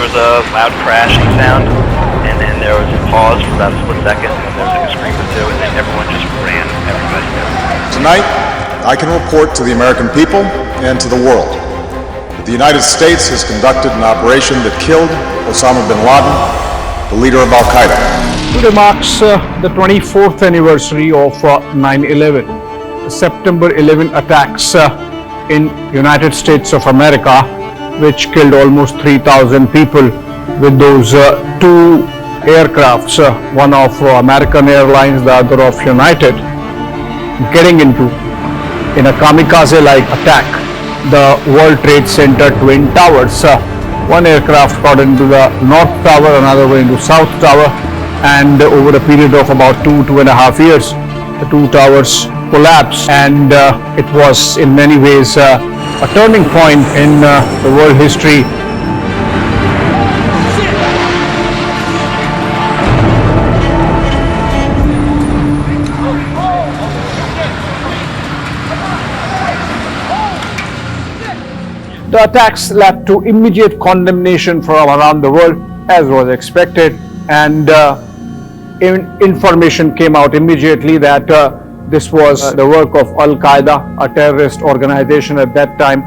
was a loud crashing sound, and then there was a pause for about a split second, and there was like a scream or two, and then everyone just ran. Everybody knew. Tonight, I can report to the American people and to the world that the United States has conducted an operation that killed Osama Bin Laden, the leader of Al-Qaeda. Today marks the 24th anniversary of 9/11, the September 11 attacks in United States of America, which killed almost 3,000 people with those two aircrafts, one of American Airlines, the other of United, getting into in a kamikaze-like attack the World Trade Center Twin Towers. One aircraft got into the North Tower, another went into South Tower, and over a period of about 2.5 years, the two towers collapsed, and it was in many ways a turning point in the world history. The attacks led to immediate condemnation from around the world, as was expected, and information came out immediately that this was the work of Al-Qaeda, a terrorist organization at that time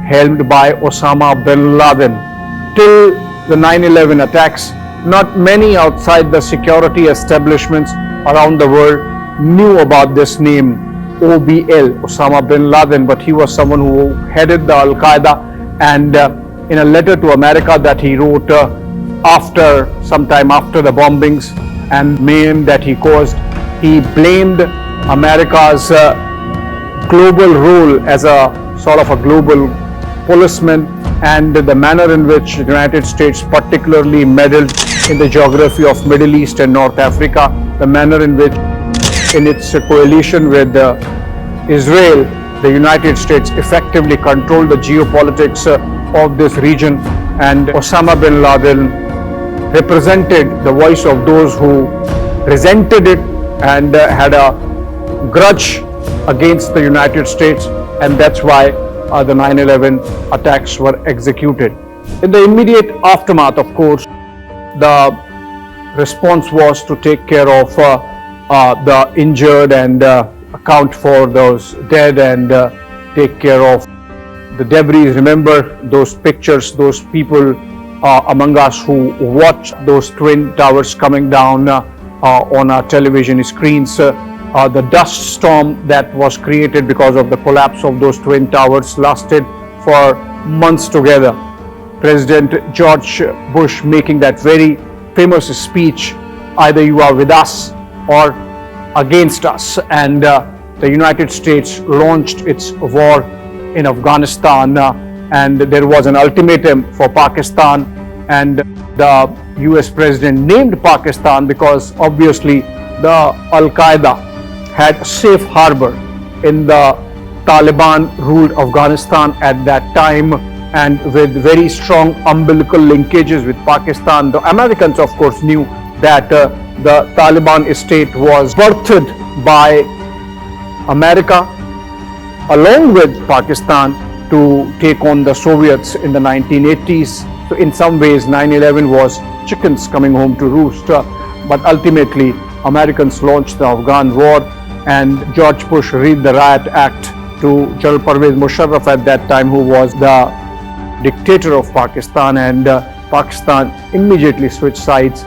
helmed by Osama Bin Laden. Till the 9/11 attacks, not many outside the security establishments around the world knew about this name, OBL, Osama Bin Laden, but he was someone who headed the Al-Qaeda, and in a letter to America that he wrote sometime after the bombings and mayhem that he caused, he blamed America's global role as a sort of a global policeman, and the manner in which the United States particularly meddled in the geography of Middle East and North Africa, the manner in which in its coalition with Israel, the United States effectively controlled the geopolitics of this region, and Osama bin Laden represented the voice of those who resented it and had a grudge against the United States, and that's why the 9/11 attacks were executed. In the immediate aftermath, of course, the response was to take care of the injured and account for those dead and take care of the debris. Remember those pictures, those people among us who watched those twin towers coming down on our television screens. The dust storm that was created because of the collapse of those twin towers lasted for months together. President George Bush making that very famous speech, either you are with us or against us, and the United States launched its war in Afghanistan, and there was an ultimatum for Pakistan, and the U.S. president named Pakistan because obviously the Al-Qaeda had a safe harbor in the Taliban ruled Afghanistan at that time, and with very strong umbilical linkages with Pakistan. The Americans, of course, knew that the Taliban state was birthed by America along with Pakistan to take on the Soviets in the 1980s. So in some ways 9/11 was chickens coming home to roost, but ultimately Americans launched the Afghan war, and George Bush read the Riot Act to General Pervez Musharraf at that time, who was the dictator of Pakistan, and Pakistan immediately switched sides,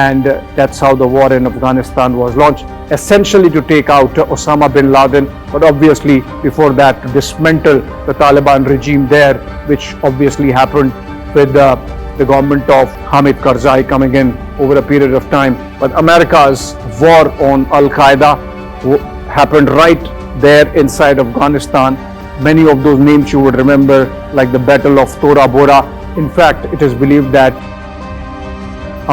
and that's how the war in Afghanistan was launched, essentially to take out Osama bin Laden, but obviously before that to dismantle the Taliban regime there, which obviously happened with the government of Hamid Karzai coming in over a period of time. But America's war on Al-Qaeda happened right there inside Afghanistan. Many of those names you would remember, like the Battle of Tora Bora. In fact, it is believed that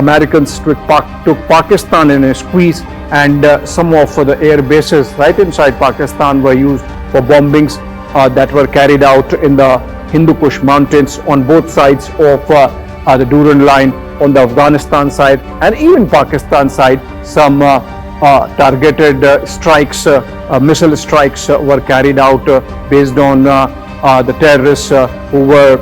Americans took Pakistan in a squeeze, and some of the air bases right inside Pakistan were used for bombings that were carried out in the Hindu Kush mountains on both sides of the Durand line, on the Afghanistan side and even Pakistan side. Some targeted strikes, missile strikes were carried out based on the terrorists who were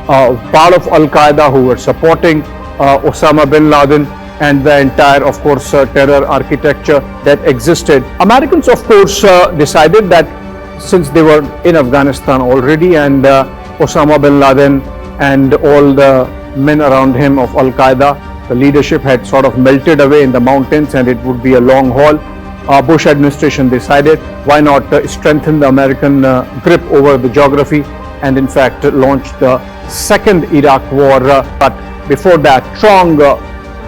part of Al-Qaeda, who were supporting Osama Bin Laden and the entire, of course, terror architecture that existed. Americans, of course, decided that since they were in Afghanistan already, and Osama Bin Laden and all the men around him of Al-Qaeda, the leadership had sort of melted away in the mountains and it would be a long haul. Bush administration decided, why not strengthen the American grip over the geography, and in fact launched the second Iraq war. But before that, strong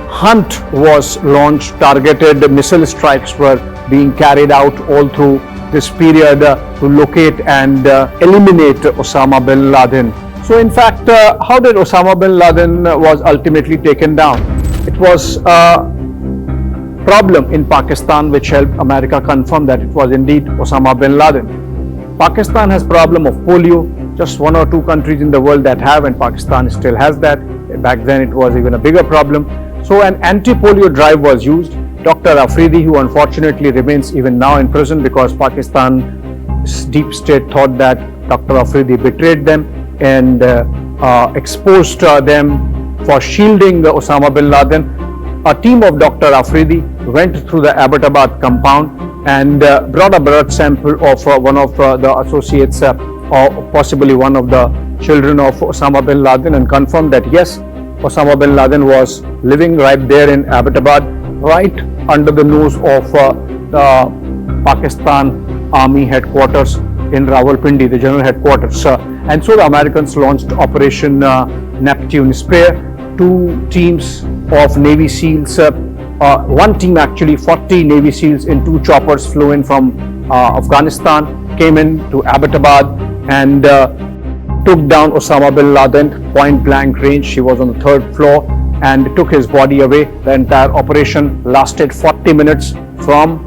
hunt was launched. Targeted missile strikes were being carried out all through this period to locate and eliminate Osama Bin Laden. So in fact, how did Osama Bin Laden was ultimately taken down? It was problem in Pakistan which helped America confirm that it was indeed Osama Bin Laden. Pakistan has problem of polio, just one or two countries in the world that have, and Pakistan still has that. Back then it was even a bigger problem. So an anti-polio drive was used. Dr. Afridi, who unfortunately remains even now in prison because Pakistan's deep state thought that Dr. Afridi betrayed them and exposed them for shielding Osama Bin Laden. A team of Dr. Afridi went through the Abbottabad compound and brought a blood sample of one of the associates or possibly one of the children of Osama Bin Laden, and confirmed that yes, Osama Bin Laden was living right there in Abbottabad, right under the nose of the Pakistan Army headquarters in Rawalpindi, the general headquarters. And so the Americans launched Operation Neptune. Spare two teams of Navy SEALs, one team actually, 40 Navy SEALs in two choppers flew in from Afghanistan, came in to Abbottabad and took down Osama Bin Laden point blank range. He was on the third floor and took his body away. The entire operation lasted 40 minutes from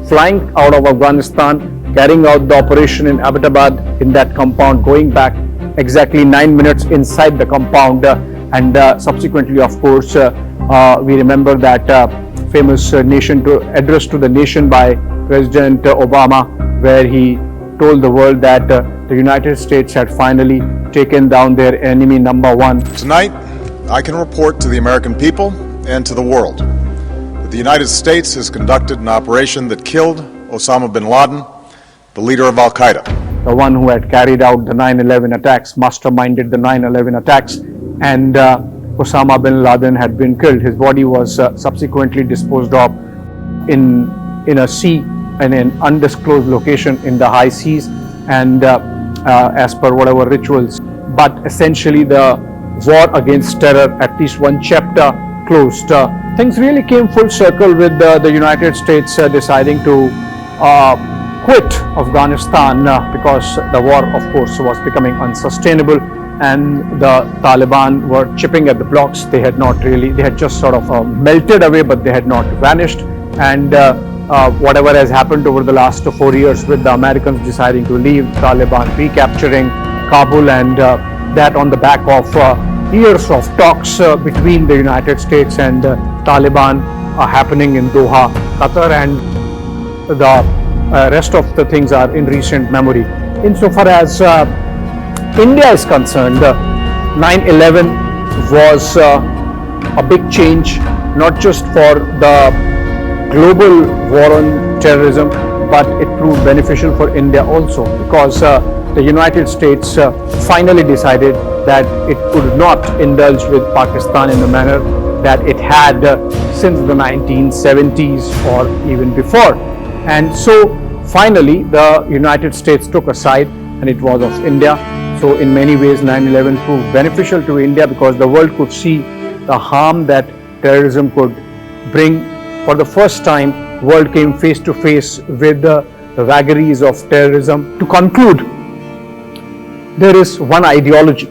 flying out of Afghanistan, carrying out the operation in Abbottabad in that compound, going back exactly 9 minutes inside the compound, and subsequently, of course, we remember that famous address to the nation by President Obama, where he told the world that the United States had finally taken down their enemy number one. Tonight, I can report to the American people and to the world that the United States has conducted an operation that killed Osama Bin Laden, the leader of Al-Qaeda. The one who had carried out the 9/11 attacks, masterminded the 9/11 attacks, and Osama Bin Laden had been killed. His body was subsequently disposed of in a sea, in an undisclosed location in the high seas, and as per whatever rituals. But essentially the war against terror, at least one chapter closed. Things really came full circle with the United States deciding to quit Afghanistan because the war, of course, was becoming unsustainable, and the Taliban were chipping at the blocks. They had just sort of melted away, but they had not vanished. And whatever has happened over the last 4 years with the Americans deciding to leave, Taliban recapturing Kabul, and that on the back of years of talks between the United States and Taliban happening in Doha, Qatar, and the rest of the things are in recent memory. Insofar as India is concerned, 9/11 was a big change, not just for the global war on terrorism, but it proved beneficial for India also, because the United States finally decided that it could not indulge with Pakistan in the manner that it had since the 1970s or even before. And so finally the United States took a side, and it was of India. So in many ways 9/11 proved beneficial to India, because the world could see the harm that terrorism could bring. For the first time, world came face to face with the vagaries of terrorism. To conclude, there is one ideology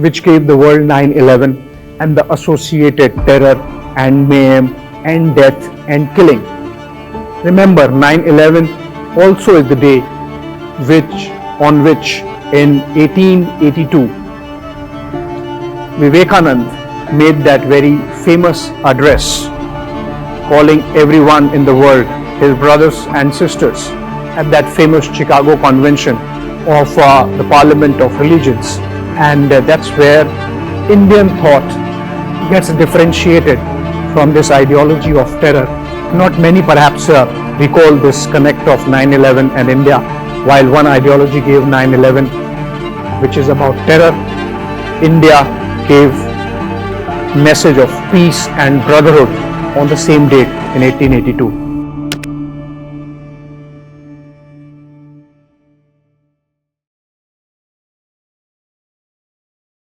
which gave the world 9/11 and the associated terror and mayhem and death and killing. Remember, 9/11 also is the day on which in 1882 Vivekanand made that very famous address, calling everyone in the world his brothers and sisters, at that famous Chicago Convention of the Parliament of Religions. and that's where Indian thought gets differentiated from this ideology of terror. Not many perhaps recall this connect of 9/11 and India. While one ideology gave 9/11, which is about terror, India gave message of peace and brotherhood on the same date in 1882.